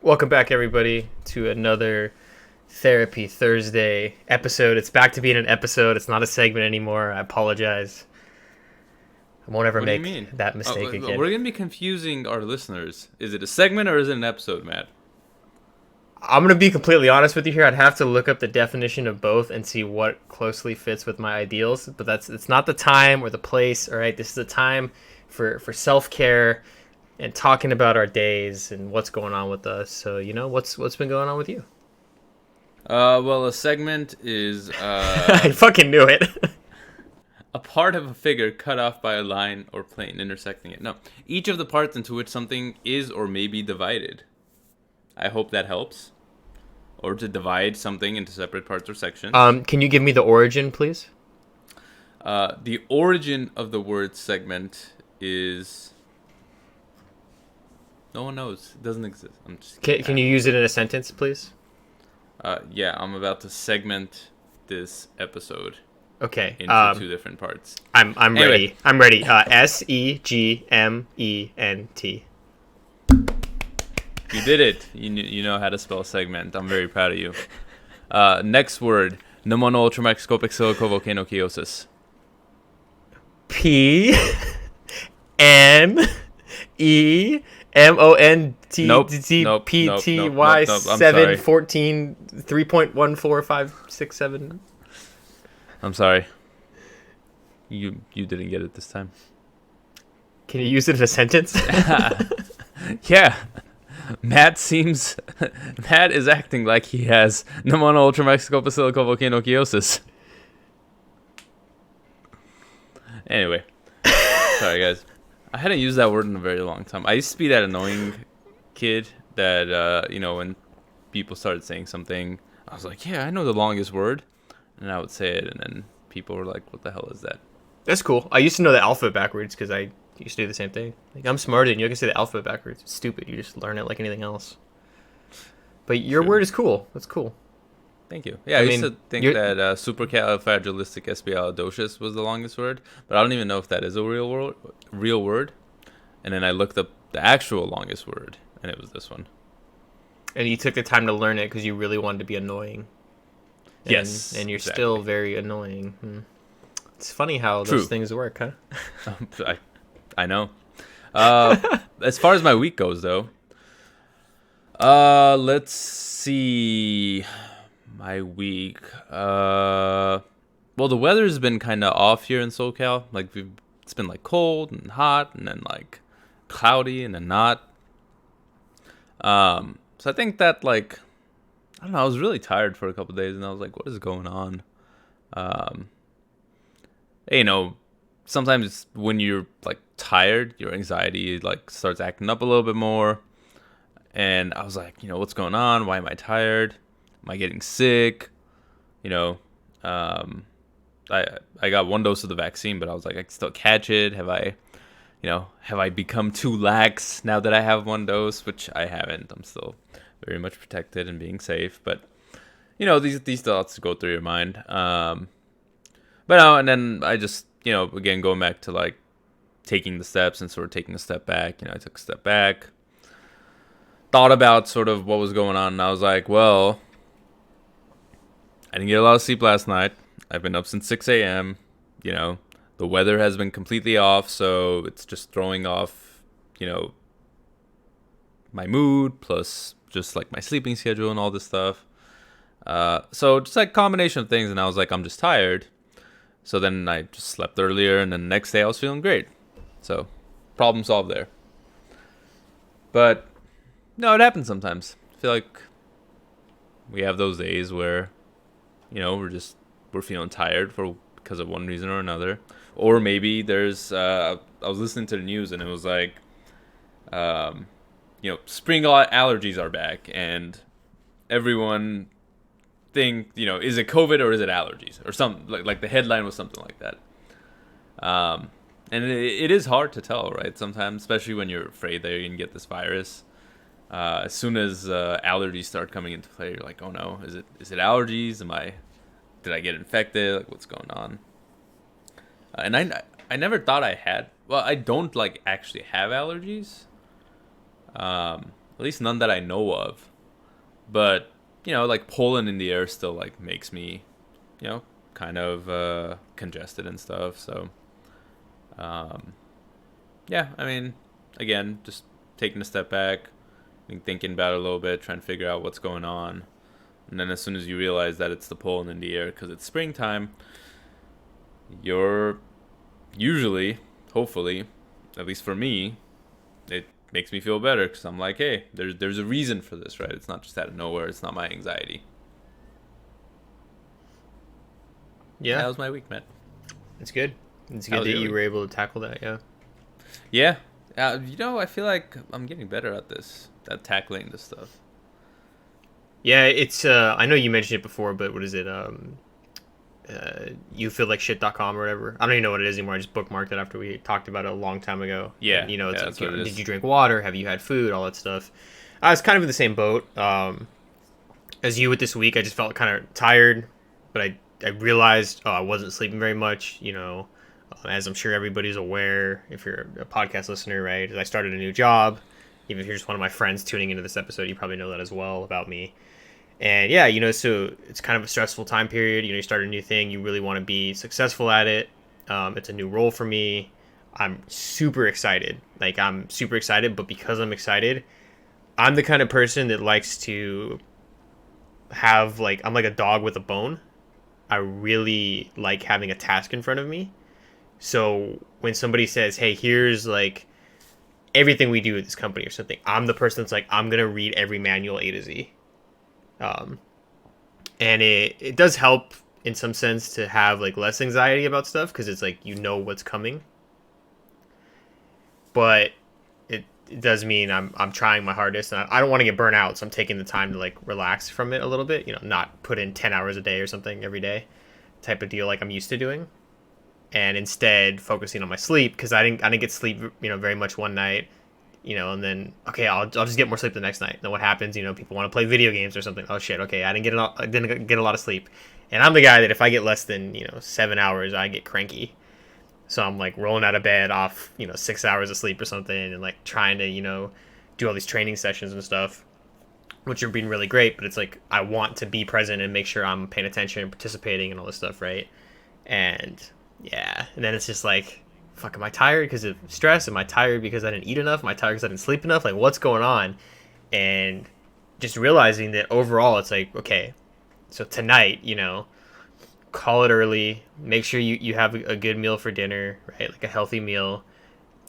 Welcome back, everybody, to another Therapy Thursday episode. It's back to being an episode. It's not a segment anymore. I apologize. I won't ever What do you make mean? that mistake We're again. going to be confusing our listeners. Is it a segment or is it an episode, Matt? I'm going to be completely honest with you here. I'd have to look up the definition of both and see what closely fits with my ideals. But it's not the time or the place. All right, this is a time for self-care and talking about our days and what's going on with us. So, what's been going on with you? Well, a segment is I fucking knew it. a part of a figure cut off by a line or plane intersecting it. No, each of the parts into which something is or may be divided. I hope that helps. Or to divide something into separate parts or sections. Can you give me the origin, please? The origin of the word segment is... No one knows. It doesn't exist. I'm just Can you use it in a sentence, please? Yeah, I'm about to segment this episode Okay. into two different parts. I'm Anyway. ready. I'm ready. SEGMENT. You did it. You know how to spell segment. I'm very proud of you. Next word. Pneumono-ultramicroscopic silicovolcanochiosis. PNEMONTPTY I'm 7 sorry. 14 3.14567. I'm sorry. You didn't get it this time. Can you use it in a sentence? Yeah. Matt is acting like he has pneumono-ultramicroscopic silicovolcanochiosis. Anyway. Sorry, guys. I hadn't used that word in a very long time. I used to be that annoying kid that, when people started saying something, I was like, yeah, I know the longest word. And I would say it, and then people were like, what the hell is that? That's cool. I used to know the alphabet backwards because I used to do the same thing. Like, I'm smarter than you. I can say the alphabet backwards. It's stupid. You just learn it like anything else. But your True. word is cool. That's cool. Thank you. Yeah, I used to think that supercalifragilisticexpialidocious was the longest word, but I don't even know if that is a real word. And then I looked up the actual longest word, and it was this one. And you took the time to learn it because you really wanted to be annoying. Yes, And you're exactly. still very annoying. It's funny how True. those things work, huh? I know. As far as my week goes, though, let's see. My week. Well, the weather's been kind of off here in SoCal. Like, it's been like cold and hot, and then like cloudy, and then not. So I think that like, I don't know. I was really tired for a couple of days, and I was like, "What is going on?" Sometimes when you're like tired, your anxiety like starts acting up a little bit more. And I was like, what's going on? Why am I tired? Am I getting sick? I got one dose of the vaccine, but I was like, I can still catch it. Have I become too lax now that I have one dose? Which I haven't. I'm still very much protected and being safe. But these thoughts go through your mind. And then I just again going back to like taking the steps and sort of taking a step back. I took a step back. Thought about sort of what was going on, and I was like, well, I didn't get a lot of sleep last night. I've been up since 6 a.m. The weather has been completely off, so it's just throwing off, my mood, plus just like my sleeping schedule and all this stuff. So just like combination of things, and I was like, I'm just tired. So then I just slept earlier, and then the next day I was feeling great. So problem solved there. But no, it happens sometimes. I feel like we have those days where, we're feeling tired because of one reason or another. Or maybe there's, I was listening to the news and it was like, spring allergies are back, and everyone think, is it COVID or is it allergies? Or something, like the headline was something like that. And it is hard to tell, right? Sometimes, especially when you're afraid that you're going to get this virus. As soon as allergies start coming into play, you're like, oh no, is it allergies? Did I get infected? Like, what's going on? And I never thought I had. Well, I don't like actually have allergies. At least none that I know of. But, like Poland in the air still like makes me, kind of congested and stuff. So, yeah, I mean, again, just taking a step back, thinking about it a little bit, trying to figure out what's going on. And then as soon as you realize that it's the Poland in the air because it's springtime, you're usually, hopefully, at least for me, it makes me feel better because I'm like, hey, there's a reason for this, right? It's not just out of nowhere. It's not my anxiety. Yeah, that was my week, Matt. It's good. It's good that you were able to tackle that. Yeah. Yeah. I feel like I'm getting better at this, at tackling this stuff. Yeah, it's I know you mentioned it before, but what is it? YouFeelLikeShit.com or whatever. I don't even know what it is anymore. I just bookmarked it after we talked about it a long time ago. Yeah. And, it's that's what it is. Did you drink water? Have you had food? All that stuff. I was kind of in the same boat as you with this week. I just felt kind of tired, but I realized I wasn't sleeping very much. As I'm sure everybody's aware, if you're a podcast listener, right? I started a new job. Even if you're just one of my friends tuning into this episode, you probably know that as well about me. And yeah, so it's kind of a stressful time period. You start a new thing. You really want to be successful at it. It's a new role for me. I'm super excited. I'm super excited, but because I'm excited, I'm the kind of person that likes to have, I'm like a dog with a bone. I really like having a task in front of me. So when somebody says, hey, here's everything we do at this company or something, I'm the person that's I'm going to read every manual A to Z. And it does help in some sense to have less anxiety about stuff because it's what's coming. But it does mean I'm trying my hardest, and I don't want to get burnt out, so I'm taking the time to relax from it a little bit, not put in 10 hours a day or something every day type of deal like I'm used to doing, and instead focusing on my sleep because I didn't get sleep very much one night. And then, okay, I'll just get more sleep the next night. Then what happens, people want to play video games or something. Oh shit, okay, I didn't get a lot of sleep. And I'm the guy that if I get less than, 7 hours, I get cranky. So I'm rolling out of bed off, 6 hours of sleep or something and trying to, do all these training sessions and stuff, which are being really great. But it's I want to be present and make sure I'm paying attention and participating and all this stuff, right? And yeah, and then it's just fuck, am I tired because of stress? Am I tired because I didn't eat enough? Am I tired because I didn't sleep enough? What's going on? And just realizing that overall, it's okay, so tonight, call it early. Make sure you have a good meal for dinner, right? A healthy meal.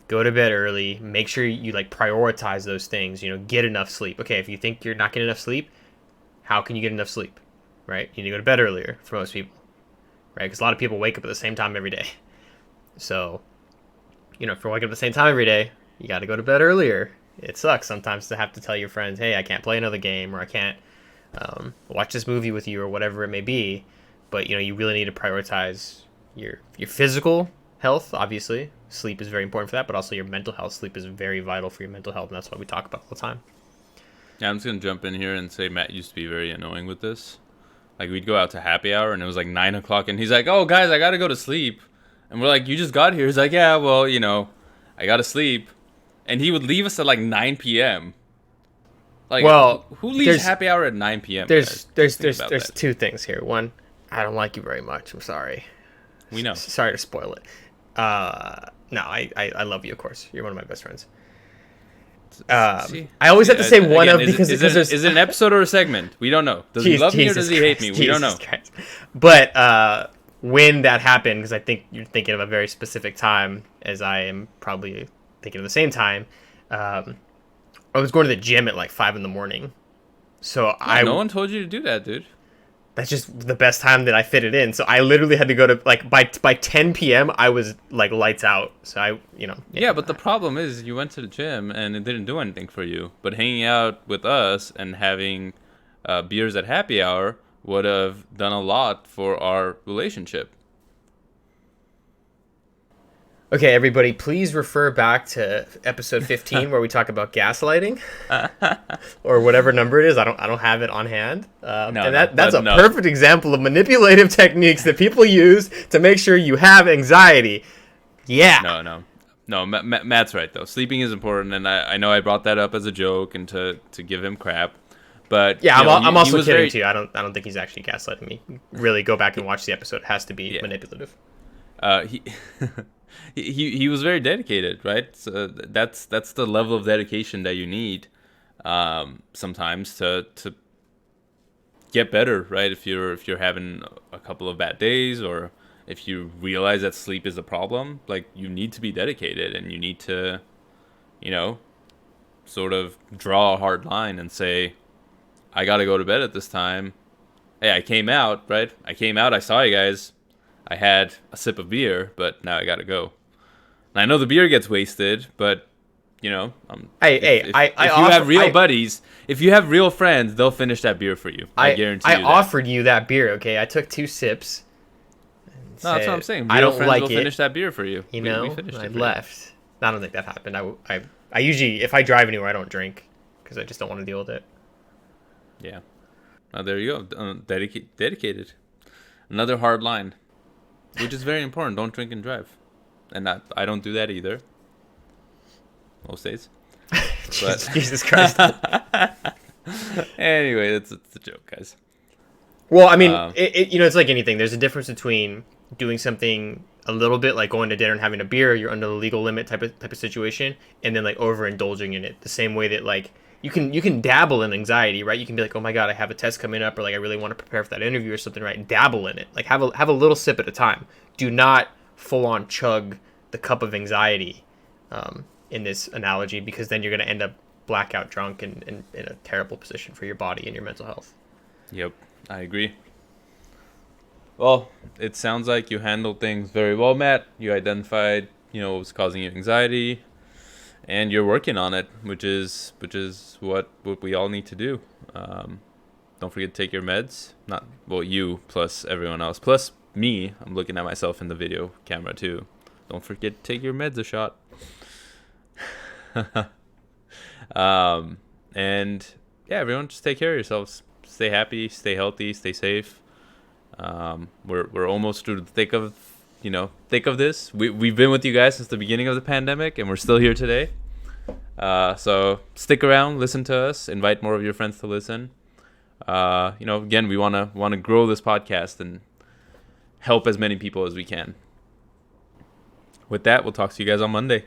Go to bed early. Make sure you prioritize those things. Get enough sleep. Okay, if you think you're not getting enough sleep, how can you get enough sleep, right? You need to go to bed earlier for most people, right? Because a lot of people wake up at the same time every day. So, if you're waking up at the same time every day, you got to go to bed earlier. It sucks sometimes to have to tell your friends, hey, I can't play another game, or I can't watch this movie with you, or whatever it may be. But, you really need to prioritize your physical health, obviously. Sleep is very important for that, but also your mental health. Sleep is very vital for your mental health, and that's what we talk about all the time. Yeah, I'm just going to jump in here and say Matt used to be very annoying with this. We'd go out to happy hour, and it was 9 o'clock, and he's like, oh, guys, I got to go to sleep. And we're like, you just got here. He's like, yeah, well, I got to sleep. And he would leave us at 9 p.m. Who leaves happy hour at 9 p.m.? There's two things here. One, I don't like you very much. I'm sorry. We know. Sorry to spoil it. No, I love you, of course. You're one of my best friends. I always have to say one again, of because is it an episode or a segment? We don't know. Does he love me or does he hate me? We don't know. Christ. But when that happened, because I think you're thinking of a very specific time, as I am probably thinking of the same time. I was going to the gym at 5 a.m. So no one told you to do that, dude. That's just the best time that I fit it in. So I literally had to go to by 10 p.m. I was lights out. So Yeah, but the problem is you went to the gym and it didn't do anything for you. But hanging out with us and having beers at happy hour would have done a lot for our relationship. Okay, everybody, please refer back to episode 15 where we talk about gaslighting, or whatever number it is. I don't have it on hand. That's a perfect example of manipulative techniques that people use to make sure you have anxiety. Yeah. No. No, Matt's right though. Sleeping is important, and I know I brought that up as a joke and to give him crap, but Yeah, I'm he also was kidding very too. I don't think he's actually gaslighting me. Really, go back and watch the episode. It has to be yeah. manipulative. He he was very dedicated, right? So that's the level of dedication that you need sometimes to get better, right? If you're having a couple of bad days, or if you realize that sleep is a problem, like you need to be dedicated, and you need to, you know, sort of draw a hard line and say, I got to go to bed at this time. Hey, I came out, right? I came out, I saw you guys. I had a sip of beer, but now I got to go. And I know the beer gets wasted, but if you have real buddies, if you have real friends, they'll finish that beer for you. I guarantee you I that. offered you that beer. Okay, I took 2 sips. No, that's what I'm saying. Real I don't friends like will it. finish that beer for you. You We know, finished I it for you. left. I don't think that happened. I usually, if I drive anywhere, I don't drink because I just don't want to deal with it. Yeah. There you go. Dedicated. Another hard line, which is very important. Don't drink and drive. And I don't do that either. Most days. But Jesus Christ. anyway, it's a joke, guys. Well, I mean, it's like anything. There's a difference between doing something a little bit like going to dinner and having a beer, you're under the legal limit type of situation, and then like overindulging in it. The same way that like you can dabble in anxiety, right? You can be like, oh my god, I have a test coming up, or like I really want to prepare for that interview or something, right? Dabble in it. Like have a little sip at a time. Do not full on chug the cup of anxiety in this analogy, because then you're going to end up blackout drunk and in a terrible position for your body and your mental health. Yep, I agree. Well, it sounds like you handled things very well, Matt. You identified, what was causing you anxiety, and you're working on it, which is what we all need to do. Don't forget to take your meds. You plus everyone else, plus me. I'm looking at myself in the video camera too. Don't forget to take your meds a shot. And yeah, everyone, just take care of yourselves. Stay happy, stay healthy, stay safe. We're almost through the thick of this. We've been with you guys since the beginning of the pandemic, and we're still here today. So stick around, listen to us, invite more of your friends to listen. Again, we want to grow this podcast and help as many people as we can. With that, we'll talk to you guys on Monday.